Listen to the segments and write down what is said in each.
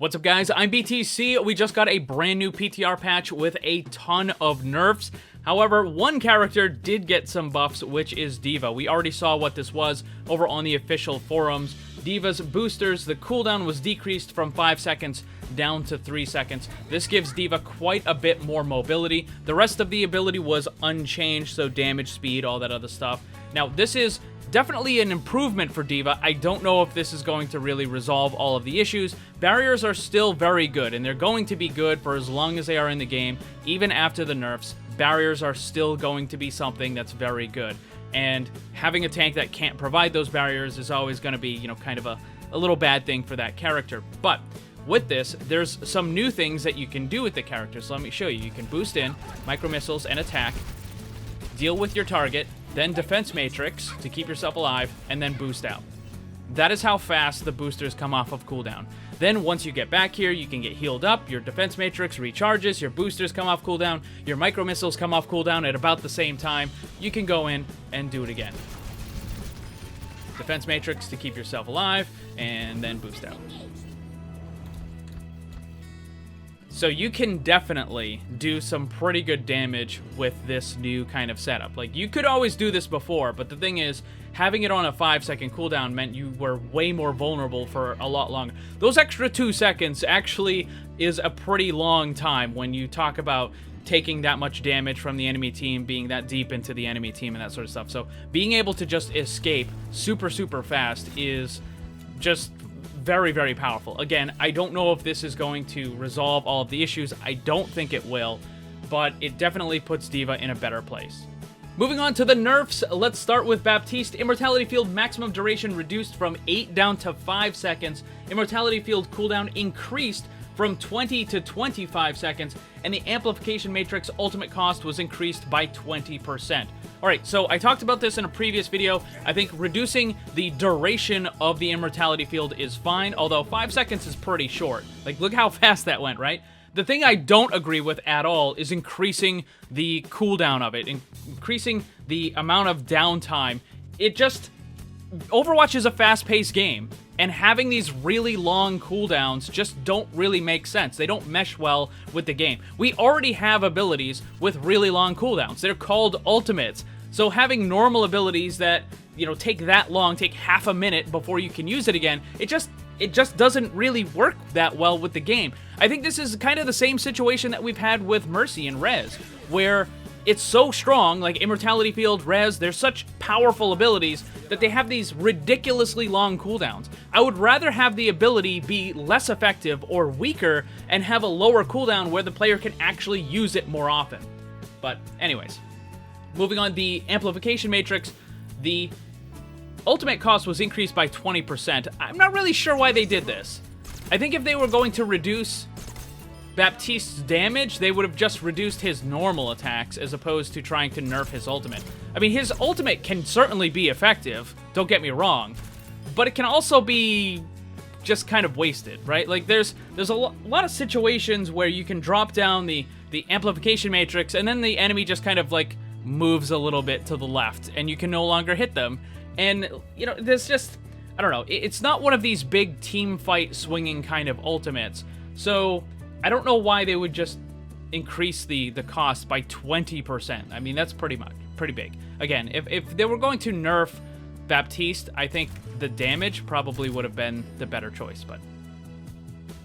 What's up, guys? I'm BTC. We just got a brand new PTR patch with a ton of nerfs. However, one character did get some buffs, which is Deva. We already saw what this was over on the official forums. Deva's boosters, the cooldown was decreased from 5 seconds down to 3 seconds. This gives Deva quite a bit more mobility. The rest of the ability was unchanged, so damage, speed, all that other stuff. Now, this is definitely an improvement for Deva. I don't know if this is going to really resolve all of the issues. Barriers are still very good, and they're going to be good for as long as they are in the game. Even after the nerfs, barriers are still going to be something that's very good. And having a tank that can't provide those barriers is always going to be, you know, kind of a little bad thing for that character. But with this, there's some new things that you can do with the character. So let me show you. You can boost in, micro missiles, and attack, deal with your target, then defense matrix to keep yourself alive, and then boost out. That is how fast the boosters come off of cooldown. Then once you get back here, you can get healed up, your defense matrix recharges, your boosters come off cooldown, your micro missiles come off cooldown at about the same time. You can go in and do it again. Defense matrix to keep yourself alive, and then boost out. So you can definitely do some pretty good damage with this new kind of setup. Like, you could always do this before, but the thing is, having it on a 5-second cooldown meant you were way more vulnerable for a lot longer. Those extra 2 seconds actually is a pretty long time when you talk about taking that much damage from the enemy team, being that deep into the enemy team and that sort of stuff. So being able to just escape super fast is just very, very powerful. Again, I don't know if this is going to resolve all of the issues. I don't think it will, but it definitely puts Deva in a better place. Moving on to the nerfs, let's start with Baptiste. Immortality Field maximum duration reduced from 8 down to 5 seconds. Immortality Field cooldown increased from 20 to 25 seconds, and the Amplification Matrix ultimate cost was increased by 20%. Alright, so I talked about this in a previous video. I think reducing the duration of the Immortality Field is fine, although 5 seconds is pretty short. Like, look how fast that went, right? The thing I don't agree with at all is increasing the cooldown of it, increasing the amount of downtime. Overwatch is a fast-paced game, and having these really long cooldowns just don't really make sense. They don't mesh well with the game. We already have abilities with really long cooldowns. They're called ultimates. So having normal abilities that, you know, take that long, take half a minute before you can use it again, it just doesn't really work that well with the game. I think this is kind of the same situation that we've had with Mercy and Rez, where it's so strong, like Immortality Field, Rez, they're such powerful abilities that they have these ridiculously long cooldowns. I would rather have the ability be less effective or weaker and have a lower cooldown where the player can actually use it more often. But anyways, moving on, the Amplification Matrix, the ultimate cost was increased by 20%. I'm not really sure why they did this. I think if they were going to reduce Baptiste's damage, they would have just reduced his normal attacks as opposed to trying to nerf his ultimate. I mean, his ultimate can certainly be effective, don't get me wrong, but it can also be just kind of wasted, right? Like, there's a lot of situations where you can drop down the amplification matrix and then the enemy just kind of like moves a little bit to the left and you can no longer hit them. And, you know, there's just, I don't know, it's not one of these big team fight swinging kind of ultimates. So I don't know why they would just increase the cost by 20%. I mean, that's pretty big. Again, if they were going to nerf Baptiste, I think the damage probably would have been the better choice, but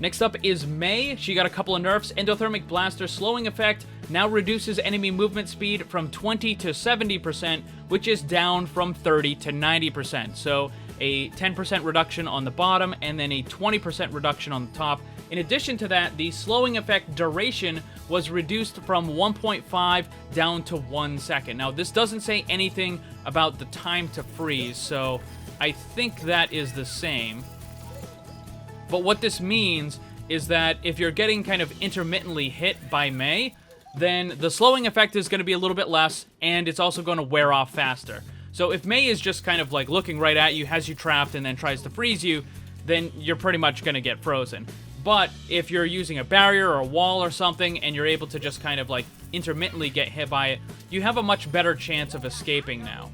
next up is Mei. She got a couple of nerfs. Endothermic Blaster slowing effect now reduces enemy movement speed from 20 to 70%, which is down from 30 to 90%. So a 10% reduction on the bottom and then a 20% reduction on the top. In addition to that, the slowing effect duration was reduced from 1.5 down to 1 second. Now, this doesn't say anything about the time to freeze, so I think that is the same. But what this means is that if you're getting kind of intermittently hit by Mei, then the slowing effect is going to be a little bit less, and it's also going to wear off faster. So if Mei is just kind of like looking right at you, has you trapped, and then tries to freeze you, then you're pretty much going to get frozen. But if you're using a barrier or a wall or something, and you're able to just kind of like intermittently get hit by it, you have a much better chance of escaping now.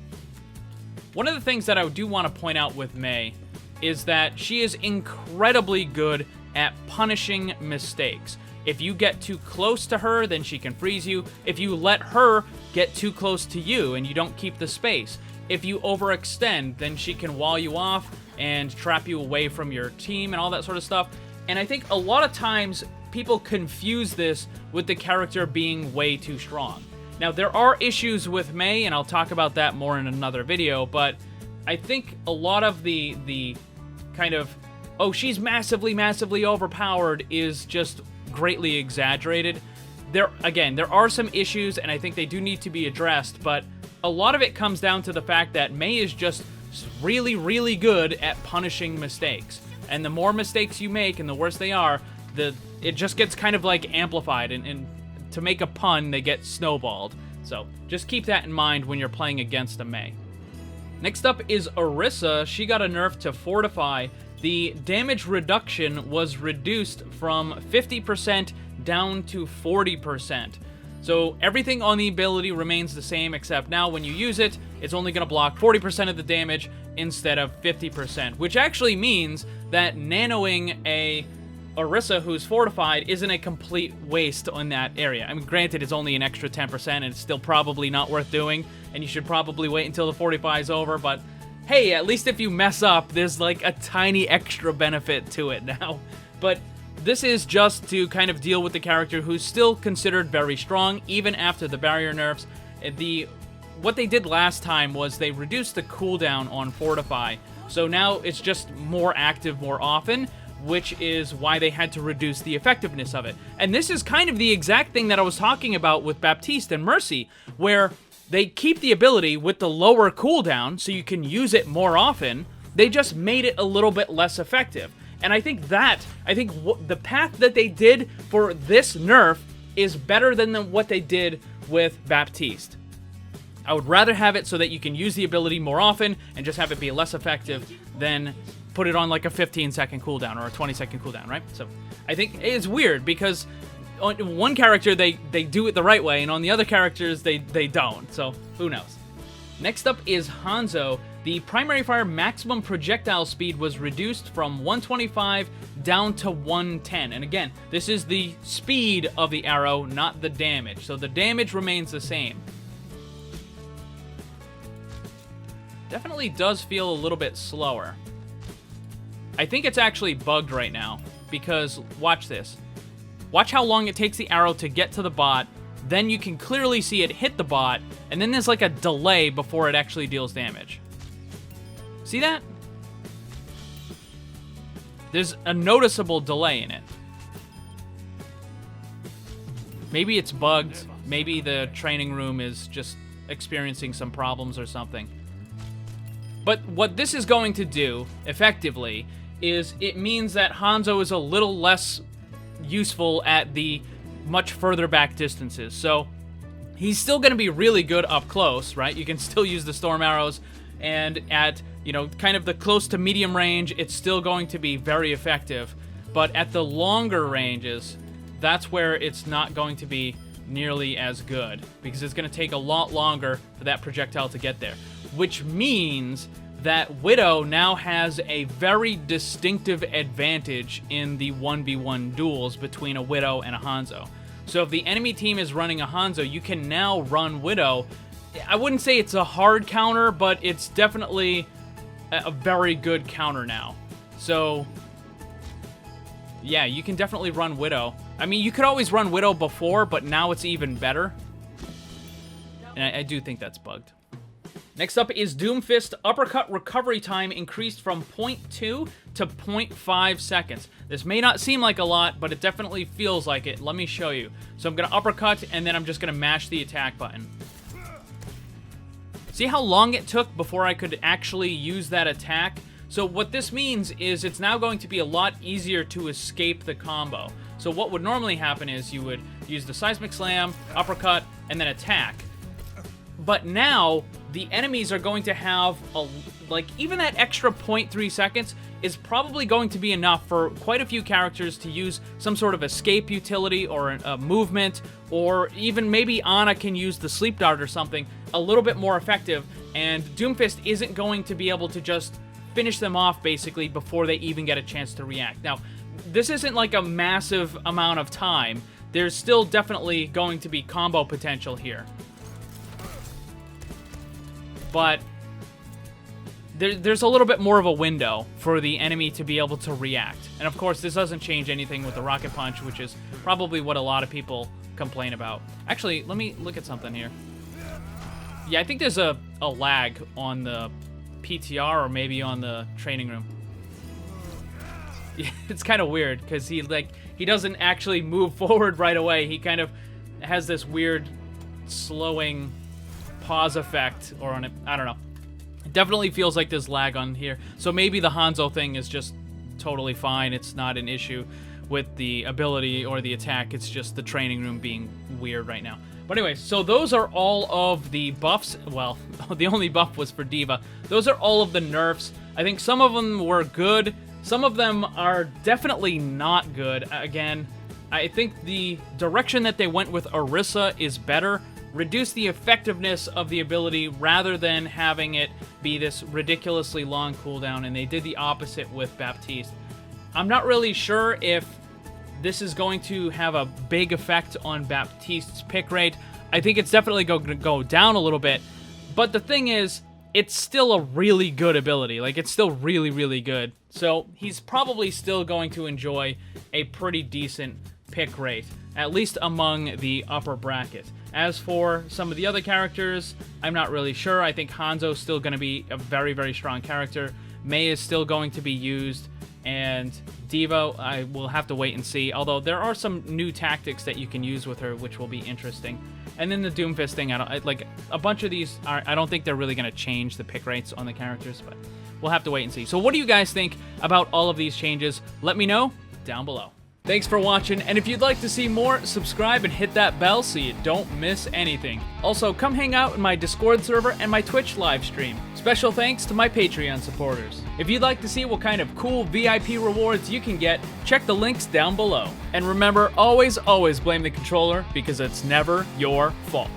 One of the things that I do want to point out with Mei is that she is incredibly good at punishing mistakes. If you get too close to her, then she can freeze you. If you let her get too close to you and you don't keep the space. If you overextend, then she can wall you off and trap you away from your team and all that sort of stuff. And I think a lot of times people confuse this with the character being way too strong. Now, there are issues with Mei, and I'll talk about that more in another video, but I think a lot of the kind of, oh, she's massively, massively overpowered is just greatly exaggerated. There are some issues, and I think they do need to be addressed, but a lot of it comes down to the fact that Mei is just really, really good at punishing mistakes. And the more mistakes you make, and the worse they are, it just gets kind of like amplified, and to make a pun, they get snowballed. So just keep that in mind when you're playing against a Mei. Next up is Orisa. She got a nerf to Fortify. The damage reduction was reduced from 50% down to 40%. So everything on the ability remains the same, except now when you use it, it's only going to block 40% of the damage instead of 50%, which actually means that nanoing a Orisa who's fortified isn't a complete waste on that area. I mean, granted, it's only an extra 10%, and it's still probably not worth doing, and you should probably wait until the fortify is over, but hey, at least if you mess up, there's like a tiny extra benefit to it now. But this is just to kind of deal with the character who's still considered very strong, even after the barrier nerfs. What they did last time was they reduced the cooldown on Fortify, so now it's just more active more often, which is why they had to reduce the effectiveness of it. And this is kind of the exact thing that I was talking about with Baptiste and Mercy, where they keep the ability with the lower cooldown so you can use it more often. They just made it a little bit less effective. And I think the path that they did for this nerf is better than what they did with Baptiste. I would rather have it so that you can use the ability more often and just have it be less effective than put it on like a 15-second cooldown or a 20-second cooldown, right? So I think it's weird because on one character they do it the right way, and on the other characters they don't. So who knows? Next up is Hanzo. The primary fire maximum projectile speed was reduced from 125 down to 110. And again, this is the speed of the arrow, not the damage. So the damage remains the same. Definitely does feel a little bit slower. I think it's actually bugged right now, because watch this. Watch how long it takes the arrow to get to the bot, then you can clearly see it hit the bot, and then there's like a delay before it actually deals damage. See that? There's a noticeable delay in it. Maybe it's bugged, maybe the training room is just experiencing some problems or something. But what this is going to do, effectively, is it means that Hanzo is a little less useful at the much further back distances. So he's still going to be really good up close, right? You can still use the storm arrows, and at, you know, kind of the close to medium range, it's still going to be very effective. But at the longer ranges, that's where it's not going to be nearly as good, because it's going to take a lot longer for that projectile to get there. Which means that Widow now has a very distinctive advantage in the 1v1 duels between a Widow and a Hanzo. So if the enemy team is running a Hanzo, you can now run Widow. I wouldn't say it's a hard counter, but it's definitely a very good counter now. So yeah, you can definitely run Widow. I mean, you could always run Widow before, but now it's even better. And I do think that's bugged. Next up is Doomfist. Uppercut recovery time increased from 0.2 to 0.5 seconds. This may not seem like a lot, but it definitely feels like it. Let me show you. So I'm going to uppercut, and then I'm just going to mash the attack button. See how long it took before I could actually use that attack? So what this means is it's now going to be a lot easier to escape the combo. So what would normally happen is you would use the seismic slam, uppercut, and then attack. But now the enemies are going to have even that extra 0.3 seconds is probably going to be enough for quite a few characters to use some sort of escape utility or a movement, or even maybe Ana can use the sleep dart or something a little bit more effective, and Doomfist isn't going to be able to just finish them off basically before they even get a chance to react. Now, this isn't like a massive amount of time. There's still definitely going to be combo potential here. But there's a little bit more of a window for the enemy to be able to react. And of course, this doesn't change anything with the rocket punch, which is probably what a lot of people complain about. Actually, let me look at something here. Yeah, I think there's a lag on the PTR or maybe on the training room. It's kind of weird because he doesn't actually move forward right away. He kind of has this weird slowing pause effect or on it. I don't know. It definitely feels like there's lag on here. So maybe the Hanzo thing is just totally fine. It's not an issue with the ability or the attack. It's just the training room being weird right now. But anyway, so those are all of the buffs. Well, the only buff was for Deva. Those are all of the nerfs. I think some of them were good. Some of them are definitely not good. Again, I think the direction that they went with Orisa is better. Reduce the effectiveness of the ability rather than having it be this ridiculously long cooldown, and they did the opposite with Baptiste. I'm not really sure if this is going to have a big effect on Baptiste's pick rate. I think it's definitely going to go down a little bit, but the thing is, it's still a really good ability. Like, it's still really, really good. So he's probably still going to enjoy a pretty decent pick rate, at least among the upper bracket. As for some of the other characters, I'm not really sure. I think Hanzo's still going to be a very, very strong character. Mei is still going to be used, and Deva, I will have to wait and see. Although there are some new tactics that you can use with her, which will be interesting. And then the Doomfist thing, like a bunch of these, I don't think they're really going to change the pick rates on the characters, but we'll have to wait and see. So what do you guys think about all of these changes? Let me know down below. Thanks for watching, and if you'd like to see more, subscribe and hit that bell so you don't miss anything. Also, come hang out in my Discord server and my Twitch live stream. Special thanks to my Patreon supporters. If you'd like to see what kind of cool VIP rewards you can get, check the links down below. And remember, always, always blame the controller because it's never your fault.